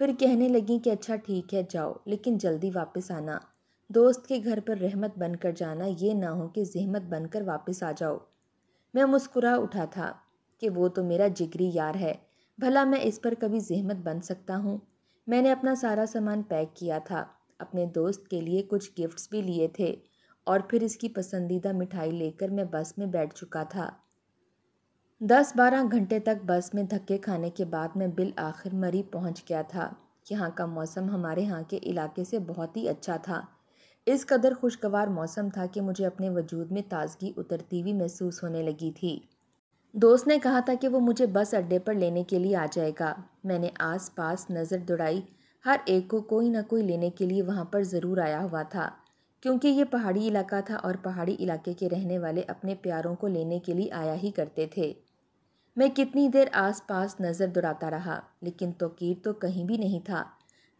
پھر کہنے لگیں کہ اچھا ٹھیک ہے جاؤ، لیکن جلدی واپس آنا، دوست کے گھر پر رحمت بن کر جانا، یہ نہ ہو کہ زحمت بن کر واپس آ جاؤ۔ میں مسکرا اٹھا تھا کہ وہ تو میرا جگری یار ہے، بھلا میں اس پر کبھی زحمت بن سکتا ہوں؟ میں نے اپنا سارا سامان پیک کیا تھا، اپنے دوست کے لیے کچھ گفٹس بھی لیے تھے، اور پھر اس کی پسندیدہ مٹھائی لے کر میں بس میں بیٹھ چکا تھا۔ 10-12 گھنٹے تک بس میں دھکے کھانے کے بعد میں بالآخر مری پہنچ گیا تھا۔ یہاں کا موسم ہمارے ہاں کے علاقے سے بہت ہی اچھا تھا، اس قدر خوشگوار موسم تھا کہ مجھے اپنے وجود میں تازگی اترتی ہوئی محسوس ہونے لگی تھی۔ دوست نے کہا تھا کہ وہ مجھے بس اڈے پر لینے کے لیے آ جائے گا۔ میں نے آس پاس نظر دوڑائی، ہر ایک کو کوئی نہ کوئی لینے کے لیے وہاں پر ضرور آیا ہوا تھا، کیونکہ یہ پہاڑی علاقہ تھا اور پہاڑی علاقے کے رہنے والے اپنے پیاروں کو لینے کے لیے آیا ہی کرتے تھے۔ میں کتنی دیر آس پاس نظر دوڑاتا رہا، لیکن توقیر تو کہیں بھی نہیں تھا،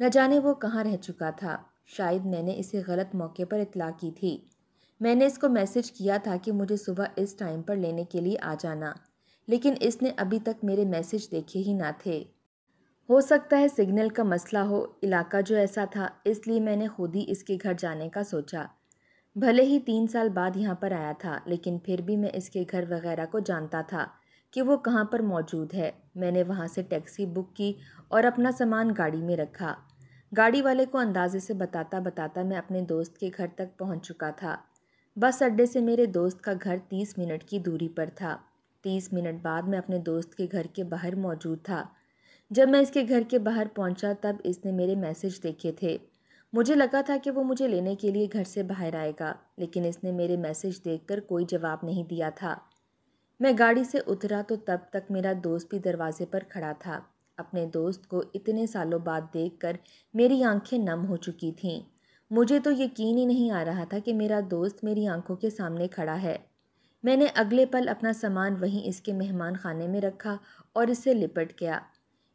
نہ جانے وہ کہاں رہ چکا تھا۔ شاید میں نے اسے غلط موقع پر اطلاع کی تھی۔ میں نے اس کو میسج کیا تھا کہ مجھے صبح اس ٹائم پر لینے کے لیے آ جانا، لیکن اس نے ابھی تک میرے میسج دیکھے ہی نہ تھے۔ ہو سکتا ہے سگنل کا مسئلہ ہو، علاقہ جو ایسا تھا، اس لیے میں نے خود ہی اس کے گھر جانے کا سوچا۔ بھلے ہی 3 سال بعد یہاں پر آیا تھا، لیکن پھر بھی میں اس کے گھر وغیرہ کو جانتا تھا کہ وہ کہاں پر موجود ہے۔ میں نے وہاں سے ٹیکسی بک کی اور اپنا سامان گاڑی میں رکھا۔ گاڑی والے کو اندازے سے بتاتا بتاتا میں اپنے دوست کے گھر تک پہنچ چکا تھا۔ بس اڈے سے میرے دوست کا گھر 30 منٹ کی دوری پر تھا۔ 30 منٹ بعد میں اپنے دوست کے گھر کے باہر موجود تھا۔ جب میں اس کے گھر کے باہر پہنچا تب اس نے میرے میسج دیکھے تھے۔ مجھے لگا تھا کہ وہ مجھے لینے کے لیے گھر سے باہر آئے گا، لیکن اس نے میرے میسج دیکھ کر کوئی جواب نہیں دیا تھا۔ میں گاڑی سے اترا تو تب تک میرا دوست بھی دروازے پر کھڑا تھا۔ اپنے دوست کو اتنے سالوں بعد دیکھ کر میری آنکھیں نم ہو چکی تھیں۔ مجھے تو یقین ہی نہیں آ رہا تھا کہ میرا دوست میری آنکھوں کے سامنے کھڑا ہے۔ میں نے اگلے پل اپنا سامان وہیں اس کے مہمان خانے میں رکھا اور اس سے لپٹ گیا۔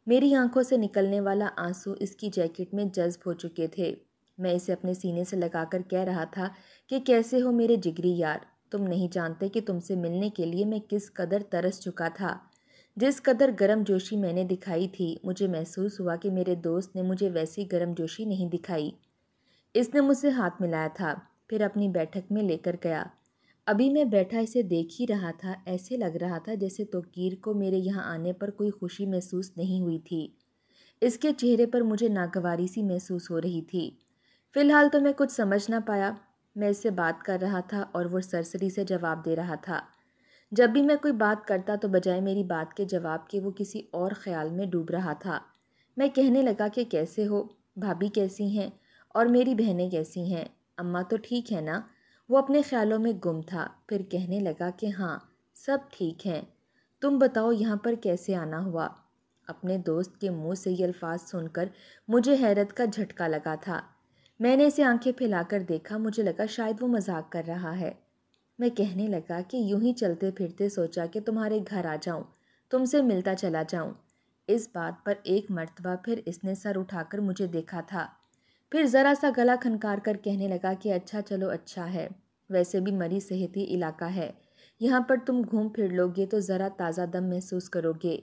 میری آنکھوں سے نکلنے والا آنسو اس کی جیکٹ میں جذب ہو چکے تھے۔ میں اسے اپنے سینے سے لگا کر کہہ رہا تھا کہ کیسے ہو میرے جگری یار، تم نہیں جانتے کہ تم سے ملنے کے لیے میں کس قدر ترس چکا تھا۔ جس قدر گرم جوشی میں نے دکھائی تھی، مجھے محسوس ہوا کہ میرے دوست نے مجھے ویسی گرم جوشی نہیں دکھائی۔ اس نے مجھ سے ہاتھ ملایا تھا، پھر اپنی بیٹھک میں لے کر گیا۔ ابھی میں بیٹھا اسے دیکھ ہی رہا تھا، ایسے لگ رہا تھا جیسے توقیر کو میرے یہاں آنے پر کوئی خوشی محسوس نہیں ہوئی تھی۔ اس کے چہرے پر مجھے ناگواری سی محسوس ہو رہی تھی۔ فی الحال تو میں کچھ سمجھ نہ پایا۔ میں اس سے بات کر رہا تھا اور وہ سرسری سے جواب دے رہا تھا۔ جب بھی میں کوئی بات کرتا تو بجائے میری بات کے جواب کے وہ کسی اور خیال میں ڈوب رہا تھا۔ میں کہنے لگا کہ کیسے ہو، بھابھی کیسی ہیں، اور میری بہنیں کیسی ہیں، اماں تو ٹھیک ہے نا؟ وہ اپنے خیالوں میں گم تھا، پھر کہنے لگا کہ ہاں سب ٹھیک ہیں، تم بتاؤ یہاں پر کیسے آنا ہوا؟ اپنے دوست کے منہ سے یہ الفاظ سن کر مجھے حیرت کا جھٹکا لگا تھا۔ میں نے اسے آنکھیں پھیلا کر دیکھا، مجھے لگا شاید وہ مذاق کر رہا ہے۔ میں کہنے لگا کہ یوں ہی چلتے پھرتے سوچا کہ تمہارے گھر آ جاؤں، تم سے ملتا چلا جاؤں۔ اس بات پر ایک مرتبہ پھر اس نے سر اٹھا کر مجھے دیکھا تھا، پھر ذرا سا گلا کھنکار کر کہنے لگا کہ اچھا چلو اچھا ہے، ویسے بھی مری صحتی علاقہ ہے، یہاں پر تم گھوم پھر لو گے تو ذرا تازہ دم محسوس کرو گے۔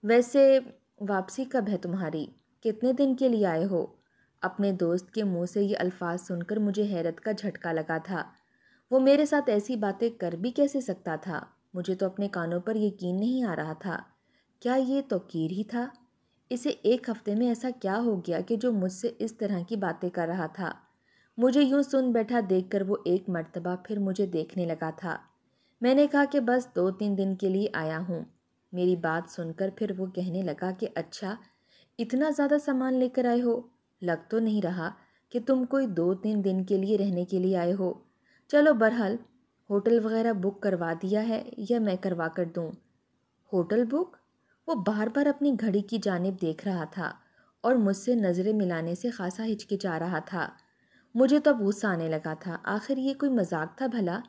ویسے واپسی کب ہے تمہاری؟ کتنے دن کے لیے آئے ہو؟ اپنے دوست کے منہ سے یہ الفاظ سن کر مجھے حیرت کا جھٹکا لگا تھا۔ وہ میرے ساتھ ایسی باتیں کر بھی کیسے سکتا تھا؟ مجھے تو اپنے کانوں پر یقین نہیں آ رہا تھا۔ کیا یہ توقیر ہی تھا؟ اسے 1 ہفتے میں ایسا کیا ہو گیا کہ جو مجھ سے اس طرح کی باتیں کر رہا تھا؟ مجھے یوں سن بیٹھا دیکھ کر وہ ایک مرتبہ پھر مجھے دیکھنے لگا تھا۔ میں نے کہا کہ بس 2-3 دن کے لیے آیا ہوں۔ میری بات سن کر پھر وہ کہنے لگا کہ اچھا اتنا زیادہ سامان لے کر آئے ہو، لگ تو نہیں رہا کہ تم کوئی 2-3 دن کے لیے رہنے کے لیے آئے ہو۔ چلو برحال ہوٹل وغیرہ بک کروا دیا ہے یا میں کروا کر دوں؟ Hotel book? وہ بار بار اپنی گھڑی کی جانب دیکھ رہا تھا اور مجھ سے نظریں ملانے سے خاصا ہچکچا رہا تھا۔ مجھے تو اب غصہ آنے لگا تھا، آخر یہ کوئی مذاق تھا بھلا؟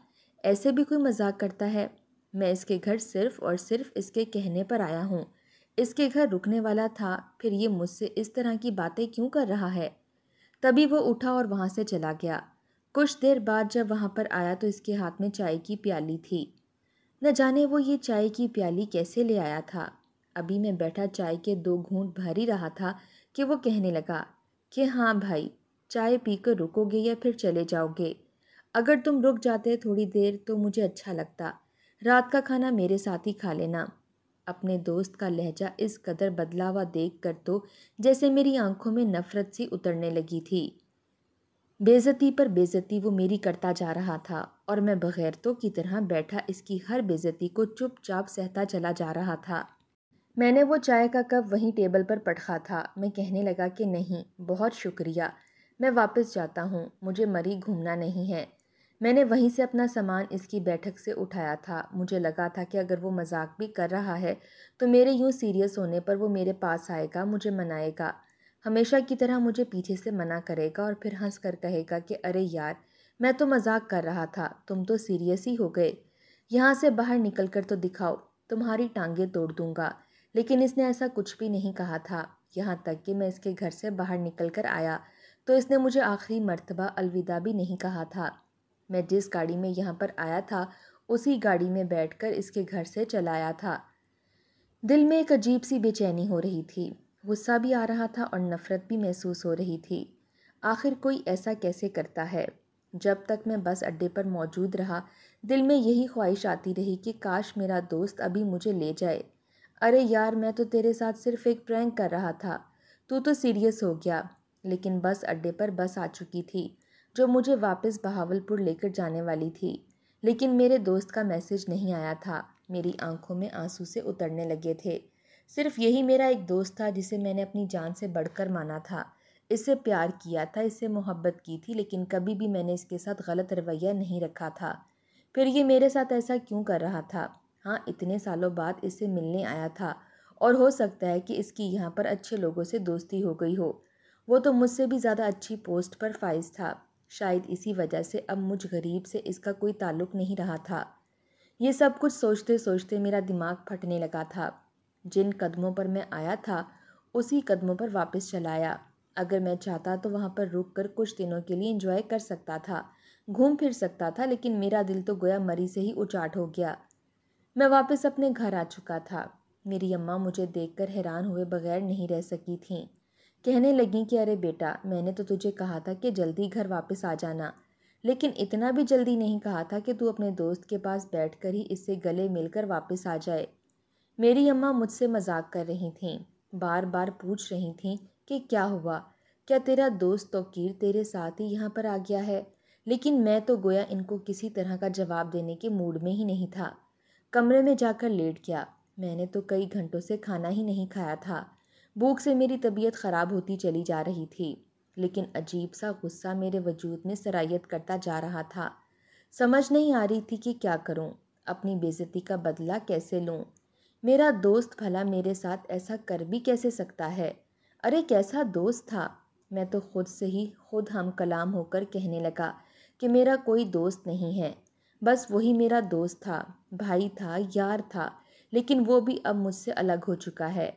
ایسے بھی کوئی مذاق کرتا ہے؟ میں اس کے گھر صرف اور صرف اس کے کہنے پر آیا ہوں، اس کے گھر رکنے والا تھا، پھر یہ مجھ سے اس طرح کی باتیں کیوں کر رہا ہے؟ تبھی وہ اٹھا اور وہاں سے چلا گیا۔ کچھ دیر بعد جب وہاں پر آیا تو اس کے ہاتھ میں چائے کی پیالی تھی۔ نہ جانے وہ یہ چائے کی پیالی کیسے لے آیا تھا۔ ابھی میں بیٹھا چائے کے 2 گھونٹ بھر ہی رہا تھا کہ وہ کہنے لگا کہ ہاں بھائی، چائے پی کر رکو گے یا پھر چلے جاؤ گے؟ اگر تم رک جاتے تھوڑی دیر تو مجھے اچھا لگتا، رات کا کھانا میرے ساتھ ہی کھا لینا۔ اپنے دوست کا لہجہ اس قدر بدلا ہوا دیکھ کر تو جیسے میری آنکھوں میں نفرت سی اترنے لگی تھی۔ بے عزتی پر بے عزتی وہ میری کرتا جا رہا تھا اور میں بغیرتوں کی طرح بیٹھا اس کی ہر بے عزتی کو چپ چاپ سہتا چلا جا رہا تھا۔ میں نے وہ چائے کا کپ وہیں ٹیبل پر پٹخا تھا۔ میں کہنے لگا کہ نہیں، بہت شکریہ، میں واپس جاتا ہوں، مجھے مری گھومنا نہیں ہے۔ میں نے وہیں سے اپنا سامان اس کی بیٹھک سے اٹھایا تھا۔ مجھے لگا تھا کہ اگر وہ مذاق بھی کر رہا ہے تو میرے یوں سیریس ہونے پر وہ میرے پاس آئے گا، مجھے منائے گا، ہمیشہ کی طرح مجھے پیچھے سے منع کرے گا اور پھر ہنس کر کہے گا کہ ارے یار، میں تو مذاق کر رہا تھا، تم تو سیریس ہی ہو گئے، یہاں سے باہر نکل کر تو دکھاؤ، تمہاری ٹانگیں توڑ دوں گا۔ لیکن اس نے ایسا کچھ بھی نہیں کہا تھا۔ یہاں تک کہ میں اس کے گھر سے باہر نکل کر آیا تو اس نے مجھے آخری مرتبہ الوداع بھی نہیں کہا تھا۔ میں جس گاڑی میں یہاں پر آیا تھا اسی گاڑی میں بیٹھ کر اس کے گھر سے چلا آیا تھا۔ دل میں ایک عجیب سی بے چینی ہو رہی تھی، غصہ بھی آ رہا تھا اور نفرت بھی محسوس ہو رہی تھی۔ آخر کوئی ایسا کیسے کرتا ہے؟ جب تک میں بس اڈے پر موجود رہا دل میں یہی خواہش آتی رہی کہ کاش میرا دوست ابھی مجھے لے جائے۔ ارے یار، میں تو تیرے ساتھ صرف ایک پرینک کر رہا تھا، تو سیریس ہو گیا۔ لیکن بس اڈے پر بس آ چکی تھی جو مجھے واپس بہاولپور لے کر جانے والی تھی، لیکن میرے دوست کا میسج نہیں آیا تھا۔ میری آنکھوں میں آنسو سے اترنے لگے تھے۔ صرف یہی میرا ایک دوست تھا جسے میں نے اپنی جان سے بڑھ کر مانا تھا، اس سے پیار کیا تھا، اس سے محبت کی تھی، لیکن کبھی بھی میں نے اس کے ساتھ غلط رویہ نہیں رکھا تھا۔ پھر یہ میرے ساتھ ایسا کیوں کر رہا تھا؟ ہاں، اتنے سالوں بعد اس سے ملنے آیا تھا اور ہو سکتا ہے کہ اس کی یہاں پر اچھے لوگوں سے دوستی ہو گئی ہو۔ وہ تو مجھ سے بھی زیادہ اچھی پوسٹ پر فائز تھا، شاید اسی وجہ سے اب مجھ غریب سے اس کا کوئی تعلق نہیں رہا تھا۔ یہ سب کچھ سوچتے سوچتے میرا دماغ پھٹنے لگا تھا۔ جن قدموں پر میں آیا تھا اسی قدموں پر واپس چلا آیا۔ اگر میں چاہتا تو وہاں پر رک کر کچھ دنوں کے لیے انجوائے کر سکتا تھا، گھوم پھر سکتا تھا، لیکن میرا دل تو گویا مری سے ہی اچاٹ ہو گیا۔ میں واپس اپنے گھر آ چکا تھا۔ میری اماں مجھے دیکھ کر حیران ہوئے بغیر نہیں رہ سکی تھیں۔ کہنے لگیں کہ ارے بیٹا، میں نے تو تجھے کہا تھا کہ جلدی گھر واپس آ جانا، لیکن اتنا بھی جلدی نہیں کہا تھا کہ تو اپنے دوست کے پاس بیٹھ کر ہی اس سے گلے مل کر واپس آ جائے۔ میری اماں مجھ سے مذاق کر رہی تھیں، بار بار پوچھ رہی تھیں کہ کیا ہوا، کیا تیرا دوست توقیر تیرے ساتھ ہی یہاں پر آ گیا ہے؟ لیکن میں تو گویا ان کو کسی طرح کا جواب دینے کے موڈ میں ہی نہیں تھا۔ کمرے میں جا کر لیٹ گیا۔ میں نے تو کئی گھنٹوں سے کھانا ہی نہیں کھایا تھا۔ بھوک سے میری طبیعت خراب ہوتی چلی جا رہی تھی، لیکن عجیب سا غصہ میرے وجود میں سرایت کرتا جا رہا تھا۔ سمجھ نہیں آ رہی تھی کہ کیا کروں، اپنی بے عزتی کا بدلہ کیسے لوں۔ میرا دوست بھلا میرے ساتھ ایسا کر بھی کیسے سکتا ہے؟ ارے کیسا دوست تھا! میں تو خود سے ہی خود ہم کلام ہو کر کہنے لگا کہ میرا کوئی دوست نہیں ہے، بس وہی میرا دوست تھا، بھائی تھا، یار تھا، لیکن وہ بھی اب مجھ سے الگ ہو چکا ہے۔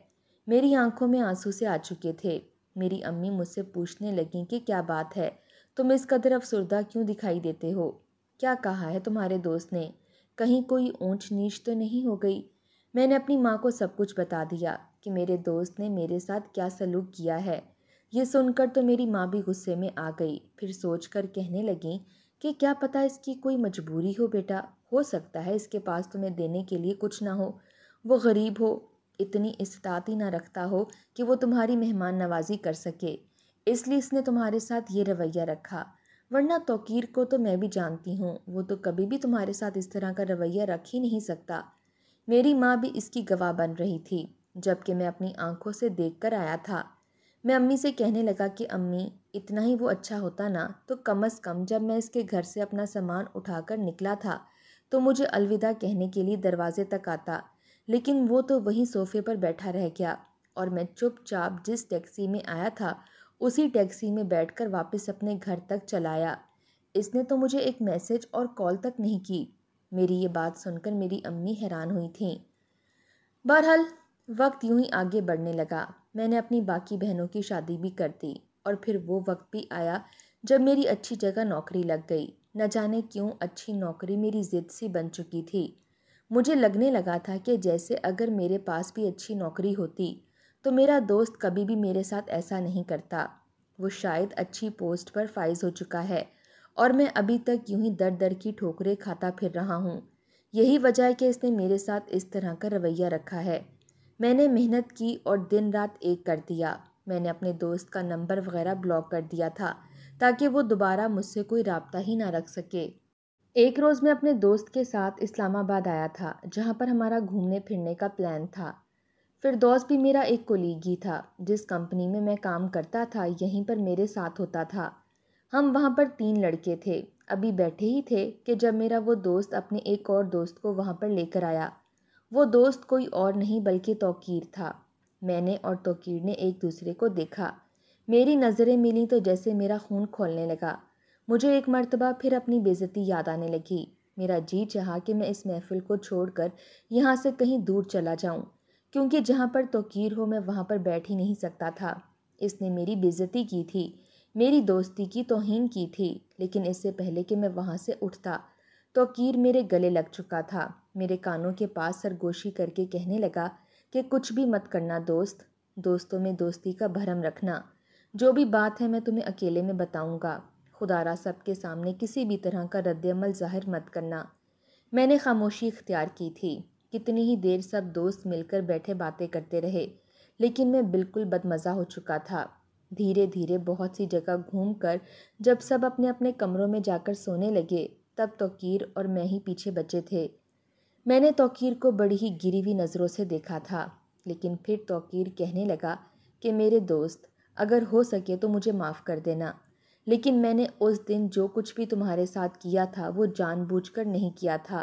میری آنکھوں میں آنسو سے آ چکے تھے۔ میری امی مجھ سے پوچھنے لگیں کہ کیا بات ہے، تم اس قدر افسردہ کیوں دکھائی دیتے ہو؟ کیا کہا ہے تمہارے دوست نے؟ کہیں کوئی اونچ نیچ تو نہیں ہو گئی؟ میں نے اپنی ماں کو سب کچھ بتا دیا کہ میرے دوست نے میرے ساتھ کیا سلوک کیا ہے۔ یہ سن کر تو میری ماں بھی غصے میں آ گئی، پھر سوچ کر کہنے لگیں کہ کیا پتہ اس کی کوئی مجبوری ہو بیٹا، ہو سکتا ہے اس کے پاس تمہیں دینے کے لیے کچھ نہ ہو، وہ غریب ہو، اتنی استطاعت ہی نہ رکھتا ہو کہ وہ تمہاری مہمان نوازی کر سکے، اس لیے اس نے تمہارے ساتھ یہ رویہ رکھا، ورنہ توقیر کو تو میں بھی جانتی ہوں، وہ تو کبھی بھی تمہارے ساتھ اس طرح کا رویہ رکھ ہی نہیں سکتا۔ میری ماں بھی اس کی گواہ بن رہی تھی، جبکہ میں اپنی آنکھوں سے دیکھ کر آیا تھا۔ میں امی سے کہنے لگا کہ امی، اتنا ہی وہ اچھا ہوتا نا تو کم از کم جب میں اس کے گھر سے اپنا سامان اٹھا کر نکلا تھا تو مجھے الوداع کہنے کے لیے دروازے تک آتا، لیکن وہ تو وہیں صوفے پر بیٹھا رہ گیا اور میں چپ چاپ جس ٹیکسی میں آیا تھا اسی ٹیکسی میں بیٹھ کر واپس اپنے گھر تک چلایا۔ اس نے تو مجھے ایک میسج اور کال تک نہیں کی۔ میری یہ بات سن کر میری امی حیران ہوئی تھیں۔ بہرحال وقت یوں ہی آگے بڑھنے لگا۔ میں نے اپنی باقی بہنوں کی شادی بھی کر دی اور پھر وہ وقت بھی آیا جب میری اچھی جگہ نوکری لگ گئی۔ نہ جانے کیوں اچھی نوکری میری ضد سی بن چکی تھی۔ مجھے لگنے لگا تھا کہ جیسے اگر میرے پاس بھی اچھی نوکری ہوتی تو میرا دوست کبھی بھی میرے ساتھ ایسا نہیں کرتا۔ وہ شاید اچھی پوسٹ پر فائز ہو چکا ہے اور میں ابھی تک یوں ہی در در کی ٹھوکریں کھاتا پھر رہا ہوں۔ یہی وجہ ہے کہ اس نے میرے ساتھ اس طرح کا رویہ رکھا ہے۔ میں نے محنت کی اور دن رات ایک کر دیا۔ میں نے اپنے دوست کا نمبر وغیرہ بلاک کر دیا تھا تاکہ وہ دوبارہ مجھ سے کوئی رابطہ ہی نہ رکھ سکے۔ ایک روز میں اپنے دوست کے ساتھ اسلام آباد آیا تھا جہاں پر ہمارا گھومنے پھرنے کا پلان تھا۔ فردوس بھی میرا ایک کولیگ ہی تھا، جس کمپنی میں میں کام کرتا تھا یہیں پر میرے ساتھ ہوتا تھا۔ ہم وہاں پر 3 لڑکے تھے، ابھی بیٹھے ہی تھے کہ جب میرا وہ دوست اپنے ایک اور دوست کو وہاں پر لے کر آیا۔ وہ دوست کوئی اور نہیں بلکہ توقیر تھا۔ میں نے اور توقیر نے ایک دوسرے کو دیکھا، میری نظریں ملیں تو جیسے میرا خون کھولنے لگا۔ مجھے ایک مرتبہ پھر اپنی بے عزتی یاد آنے لگی۔ میرا جی چاہا کہ میں اس محفل کو چھوڑ کر یہاں سے کہیں دور چلا جاؤں، کیونکہ جہاں پر توقیر ہو میں وہاں پر بیٹھ ہی نہیں سکتا تھا۔ اس نے میری بے عزتی کی تھی، میری دوستی کی توہین کی تھی، لیکن اس سے پہلے کہ میں وہاں سے اٹھتا توقیر میرے گلے لگ چکا تھا۔ میرے کانوں کے پاس سرگوشی کر کے کہنے لگا کہ کچھ بھی مت کرنا دوست، دوستوں میں دوستی کا بھرم رکھنا۔ جو بھی بات ہے میں تمہیں اکیلے میں بتاؤں گا، خدا را سب کے سامنے کسی بھی طرح کا رد عمل ظاہر مت کرنا۔ میں نے خاموشی اختیار کی تھی۔ کتنی ہی دیر سب دوست مل کر بیٹھے باتیں کرتے رہے، لیکن میں بالکل بدمزہ ہو چکا تھا۔ دھیرے دھیرے بہت سی جگہ گھوم کر جب سب اپنے اپنے کمروں میں جا کر سونے لگے تب توقیر اور میں ہی پیچھے بچے تھے۔ میں نے توقیر کو بڑی ہی گری ہوئی نظروں سے دیکھا تھا، لیکن پھر توقیر کہنے لگا کہ میرے دوست، اگر ہو سکے تو مجھے معاف کر دینا، لیکن میں نے اس دن جو کچھ بھی تمہارے ساتھ کیا تھا وہ جان بوجھ کر نہیں کیا تھا۔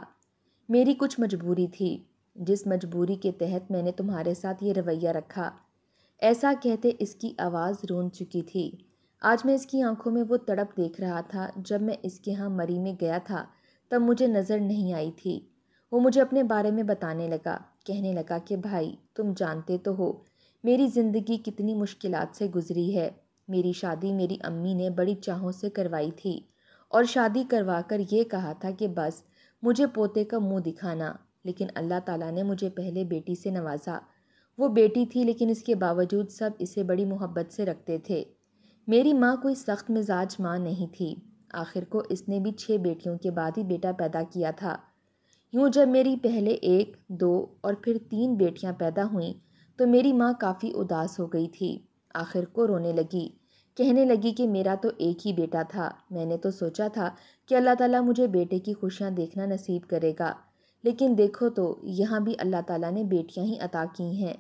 میری کچھ مجبوری تھی، جس مجبوری کے تحت میں نے تمہارے ساتھ یہ رویہ رکھا۔ ایسا کہتے اس کی آواز رون چکی تھی۔ آج میں اس کی آنکھوں میں وہ تڑپ دیکھ رہا تھا جب میں اس کے ہاں مری میں گیا تھا تب مجھے نظر نہیں آئی تھی۔ وہ مجھے اپنے بارے میں بتانے لگا، کہنے لگا کہ بھائی تم جانتے تو ہو میری زندگی کتنی مشکلات سے گزری ہے۔ میری شادی میری امی نے بڑی چاہوں سے کروائی تھی اور شادی کروا کر یہ کہا تھا کہ بس مجھے پوتے کا منہ دکھانا، لیکن اللہ تعالیٰ نے مجھے پہلے بیٹی سے نوازا۔ وہ بیٹی تھی لیکن اس کے باوجود سب اسے بڑی محبت سے رکھتے تھے۔ میری ماں کوئی سخت مزاج ماں نہیں تھی، آخر کو اس نے بھی 6 بیٹیوں کے بعد ہی بیٹا پیدا کیا تھا۔ یوں جب میری پہلے 1، 2 اور پھر 3 بیٹیاں پیدا ہوئیں تو میری ماں کافی اداس ہو گئی تھی۔ آخر کو رونے لگی، کہنے لگی کہ میرا تو ایک ہی بیٹا تھا، میں نے تو سوچا تھا کہ اللہ تعالیٰ مجھے بیٹے کی خوشیاں دیکھنا نصیب کرے گا، لیکن دیکھو تو یہاں بھی اللہ تعالیٰ نے بیٹیاں ہی عطا کی ہیں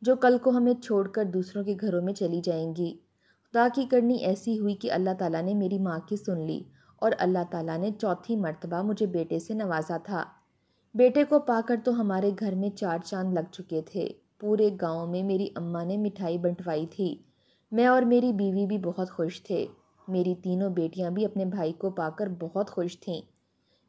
جو کل کو ہمیں چھوڑ کر دوسروں کے گھروں میں چلی جائیں گی۔ خدا کی کرنی ایسی ہوئی کہ اللہ تعالیٰ نے میری ماں کی سن لی اور اللہ تعالیٰ نے چوتھی مرتبہ مجھے بیٹے سے نوازا تھا۔ بیٹے کو پا کر تو ہمارے گھر میں 4 چاند لگ چکے تھے۔ پورے گاؤں میں میری اماں نے مٹھائی بنٹوائی تھی۔ میں اور میری بیوی بھی بہت خوش تھے۔ میری تینوں بیٹیاں بھی اپنے بھائی کو پا کر بہت خوش تھیں۔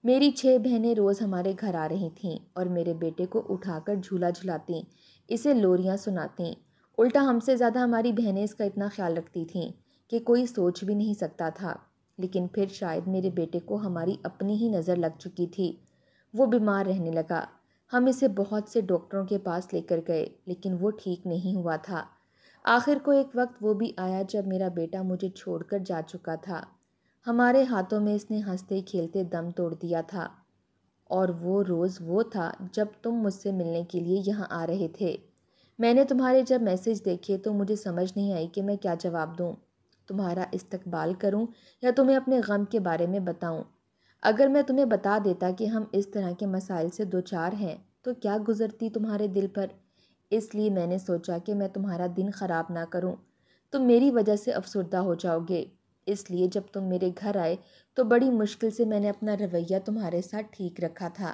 میری 6 بہنیں روز ہمارے گھر آ رہی تھیں اور میرے بیٹے کو اٹھا کر جھولا جھلاتیں، اسے لوریاں سناتیں۔ الٹا ہم سے زیادہ ہماری بہنیں اس کا اتنا خیال رکھتی تھیں کہ کوئی سوچ بھی نہیں سکتا تھا۔ لیکن پھر شاید میرے بیٹے کو ہماری اپنی ہی نظر لگ چکی تھی، وہ بیمار رہنے لگا۔ ہم اسے بہت سے ڈاکٹروں کے پاس لے کر گئے لیکن وہ ٹھیک نہیں ہوا تھا۔ آخر کو ایک وقت وہ بھی آیا جب میرا بیٹا مجھے چھوڑ کر جا چکا تھا۔ ہمارے ہاتھوں میں اس نے ہنستے کھیلتے دم توڑ دیا تھا، اور وہ روز وہ تھا جب تم مجھ سے ملنے کے لیے یہاں آ رہے تھے۔ میں نے تمہارے جب میسج دیکھے تو مجھے سمجھ نہیں آئی کہ میں کیا جواب دوں، تمہارا استقبال کروں یا تمہیں اپنے غم کے بارے میں بتاؤں۔ اگر میں تمہیں بتا دیتا کہ ہم اس طرح کے مسائل سے دوچار ہیں تو کیا گزرتی تمہارے دل پر، اس لیے میں نے سوچا کہ میں تمہارا دن خراب نہ کروں، تم میری وجہ سے افسردہ ہو جاؤ گے، اس لیے جب تم میرے گھر آئے تو بڑی مشکل سے میں نے اپنا رویہ تمہارے ساتھ ٹھیک رکھا تھا۔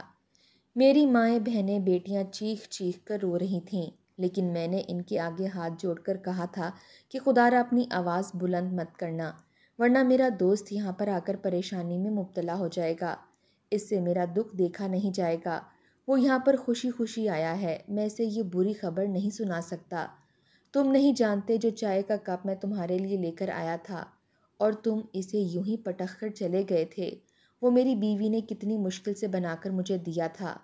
میری مائیں بہنیں بیٹیاں چیخ چیخ کر رو رہی تھیں، لیکن میں نے ان کے آگے ہاتھ جوڑ کر کہا تھا کہ خدا را اپنی آواز بلند مت کرنا، ورنہ میرا دوست یہاں پر آ کر پریشانی میں مبتلا ہو جائے گا، اس سے میرا دکھ دیکھا نہیں جائے گا۔ وہ یہاں پر خوشی خوشی آیا ہے، میں اسے یہ بری خبر نہیں سنا سکتا۔ تم نہیں جانتے جو چائے کا کپ میں تمہارے لیے لے کر آیا تھا اور تم اسے یوں ہی پٹخ کر چلے گئے تھے، وہ میری بیوی نے کتنی مشکل سے بنا کر مجھے دیا تھا۔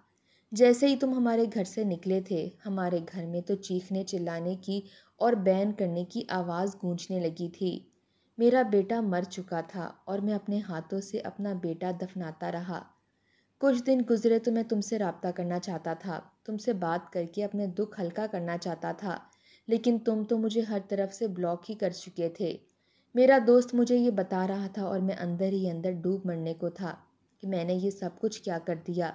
جیسے ہی تم ہمارے گھر سے نکلے تھے ہمارے گھر میں تو چیخنے چلانے کی اور بین کرنے کی آواز گونجنے لگی تھی۔ میرا بیٹا مر چکا تھا اور میں اپنے ہاتھوں سے اپنا بیٹا دفناتا رہا۔ کچھ دن گزرے تو میں تم سے رابطہ کرنا چاہتا تھا، تم سے بات کر کے اپنے دکھ ہلکا کرنا چاہتا تھا، لیکن تم تو مجھے ہر طرف سے بلاک ہی کر چکے تھے۔ میرا دوست مجھے یہ بتا رہا تھا اور میں اندر ہی اندر ڈوب مرنے کو تھا کہ میں نے یہ سب کچھ کیا کر دیا۔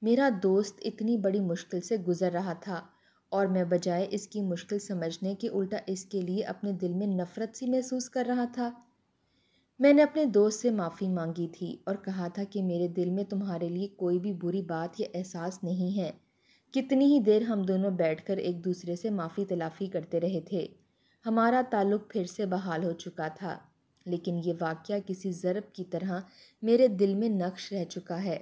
میرا دوست اتنی بڑی مشکل سے گزر رہا تھا اور میں بجائے اس کی مشکل سمجھنے کے الٹا اس کے لیے اپنے دل میں نفرت سی محسوس کر رہا تھا۔ میں نے اپنے دوست سے معافی مانگی تھی اور کہا تھا کہ میرے دل میں تمہارے لیے کوئی بھی بری بات یا احساس نہیں ہے۔ کتنی ہی دیر ہم دونوں بیٹھ کر ایک دوسرے سے معافی تلافی کرتے رہے تھے۔ ہمارا تعلق پھر سے بحال ہو چکا تھا، لیکن یہ واقعہ کسی ضرب کی طرح میرے دل میں نقش رہ چکا ہے۔